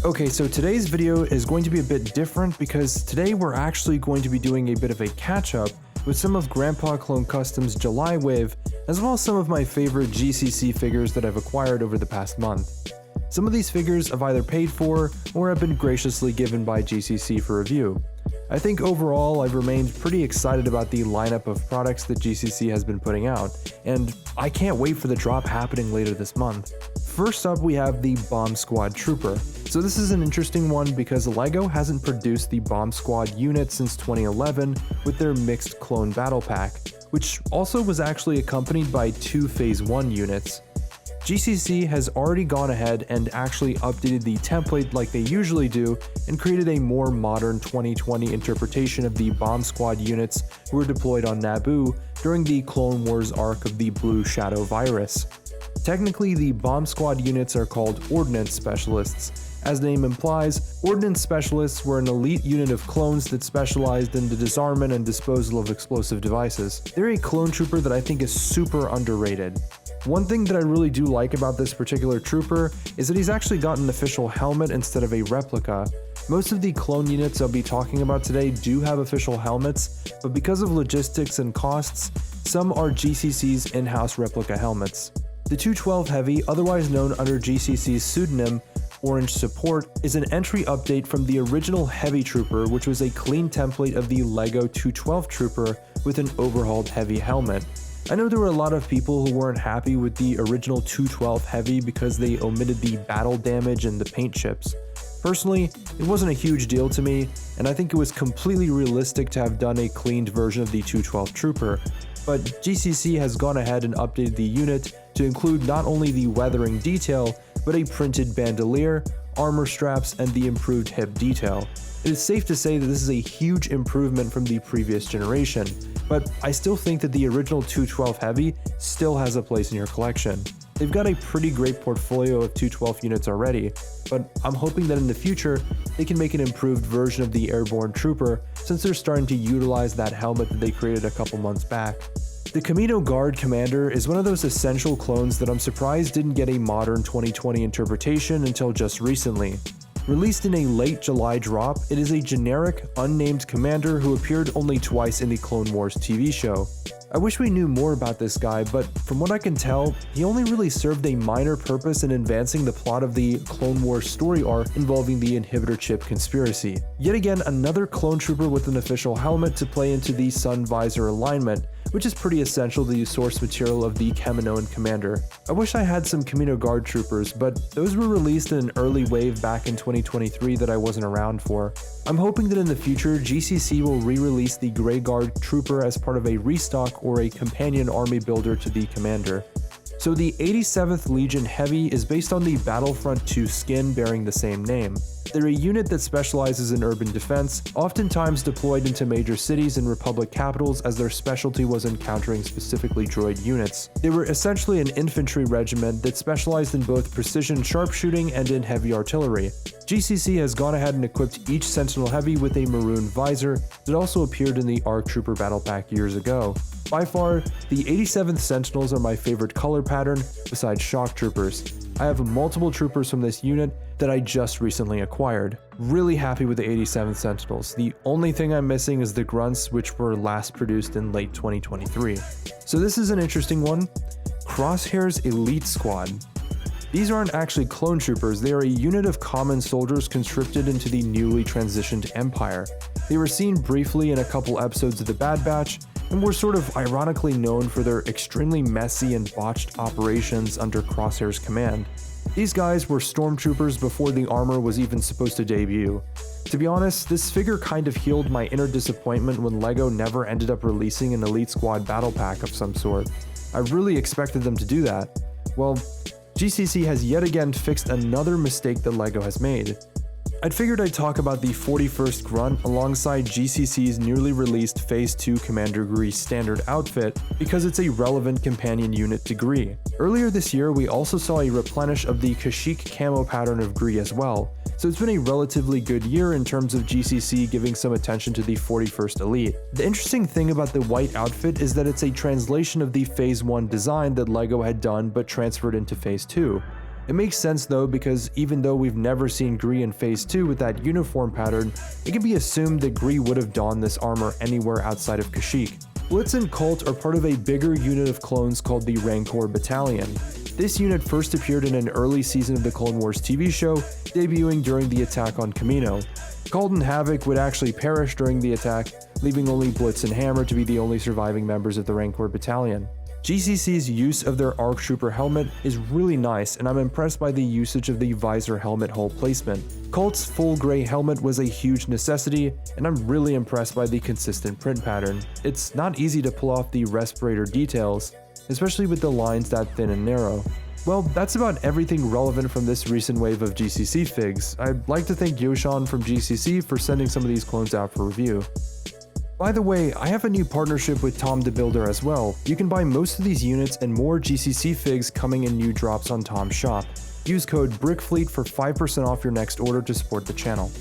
Okay, so today's video is going to be a bit different because today we're actually going to be doing a bit of a catch-up with some of Grandpa Clone Custom's July wave, as well as some of my favorite GCC figures that I've acquired over the past month. Some of these figures I've either paid for or have been graciously given by GCC for review. I think overall I've remained pretty excited about the lineup of products that GCC has been putting out, and I can't wait for the drop happening later this month. First up, we have the Bomb Squad Trooper. So this is an interesting one because LEGO hasn't produced the Bomb Squad unit since 2011 with their mixed clone battle pack, which also was actually accompanied by 2 Phase 1 units. GCC has already gone ahead and actually updated the template like they usually do and created a more modern 2020 interpretation of the Bomb Squad units who were deployed on Naboo during the Clone Wars arc of the Blue Shadow virus. Technically, the Bomb Squad units are called Ordnance Specialists. As the name implies, Ordnance Specialists were an elite unit of clones that specialized in the disarmament and disposal of explosive devices. They're a clone trooper that I think is super underrated. One thing that I really do like about this particular trooper is that he's actually got an official helmet instead of a replica. Most of the clone units I'll be talking about today do have official helmets, but because of logistics and costs, some are GCC's in-house replica helmets. The 212 Heavy, otherwise known under GCC's pseudonym Orange Support, is an entry update from the original Heavy Trooper, which was a clean template of the LEGO 212 Trooper with an overhauled Heavy helmet. I know there were a lot of people who weren't happy with the original 212 Heavy because they omitted the battle damage and the paint chips. Personally, it wasn't a huge deal to me, and I think it was completely realistic to have done a cleaned version of the 212 Trooper, but GCC has gone ahead and updated the unit to include not only the weathering detail, but a printed bandolier, armor straps, and the improved hip detail. It is safe to say that this is a huge improvement from the previous generation, but I still think that the original 212 Heavy still has a place in your collection. They've got a pretty great portfolio of 212 units already, but I'm hoping that in the future, they can make an improved version of the Airborne Trooper since they're starting to utilize that helmet that they created a couple months back. The Camino Guard Commander is one of those essential clones that I'm surprised didn't get a modern 2020 interpretation until just recently. Released in a late July drop, it is a generic, unnamed commander who appeared only twice in the Clone Wars TV show. I wish we knew more about this guy, but from what I can tell, he only really served a minor purpose in advancing the plot of the Clone Wars story arc involving the inhibitor chip conspiracy. Yet again, another clone trooper with an official helmet to play into the sun visor alignment, which is pretty essential to the source material of the Kaminoan Commander. I wish I had some Camino Guard troopers, but those were released in an early wave back in 2023 that I wasn't around for. I'm hoping that in the future, GCC will re-release the Grey Guard Trooper as part of a restock or a companion army builder to the Commander. So the 87th Legion Heavy is based on the Battlefront 2 skin bearing the same name. They're a unit that specializes in urban defense, oftentimes deployed into major cities and Republic capitals as their specialty was encountering specifically droid units. They were essentially an infantry regiment that specialized in both precision sharpshooting and in heavy artillery. GCC has gone ahead and equipped each Sentinel Heavy with a maroon visor that also appeared in the ARC Trooper Battle Pack years ago. By far, the 87th Sentinels are my favorite color pattern, besides Shock Troopers. I have multiple troopers from this unit that I just recently acquired. Really happy with the 87th Sentinels. The only thing I'm missing is the Grunts, which were last produced in late 2023. So this is an interesting one. Crosshair's Elite Squad. These aren't actually clone troopers, they are a unit of common soldiers conscripted into the newly transitioned Empire. They were seen briefly in a couple episodes of The Bad Batch, and were sort of ironically known for their extremely messy and botched operations under Crosshair's command. These guys were stormtroopers before the armor was even supposed to debut. To be honest, this figure kind of healed my inner disappointment when LEGO never ended up releasing an Elite Squad battle pack of some sort. I really expected them to do that. Well, GCC has yet again fixed another mistake that LEGO has made. I'd figured I'd talk about the 41st Grunt alongside GCC's newly released Phase 2 Commander Gree standard outfit because it's a relevant companion unit to Gree. Earlier this year, we also saw a replenish of the Kashyyyk camo pattern of Gree as well, so it's been a relatively good year in terms of GCC giving some attention to the 41st Elite. The interesting thing about the white outfit is that it's a translation of the Phase 1 design that LEGO had done but transferred into Phase 2. It makes sense though, because even though we've never seen Gree in Phase 2 with that uniform pattern, it can be assumed that Gree would have donned this armor anywhere outside of Kashyyyk. Blitz and Cult are part of a bigger unit of clones called the Rancor Battalion. This unit first appeared in an early season of the Clone Wars TV show, debuting during the attack on Kamino. Cult and Havoc would actually perish during the attack, leaving only Blitz and Hammer to be the only surviving members of the Rancor Battalion. GCC's use of their ARC Trooper helmet is really nice, and I'm impressed by the usage of the visor helmet hole placement. Cult's full gray helmet was a huge necessity, and I'm really impressed by the consistent print pattern. It's not easy to pull off the respirator details, especially with the lines that thin and narrow. Well, that's about everything relevant from this recent wave of GCC figs. I'd like to thank Yoshan from GCC for sending some of these clones out for review. By the way, I have a new partnership with Tom the Builder as well. You can buy most of these units and more GCC figs coming in new drops on Tom's shop. Use code BrickFleet for 5% off your next order to support the channel.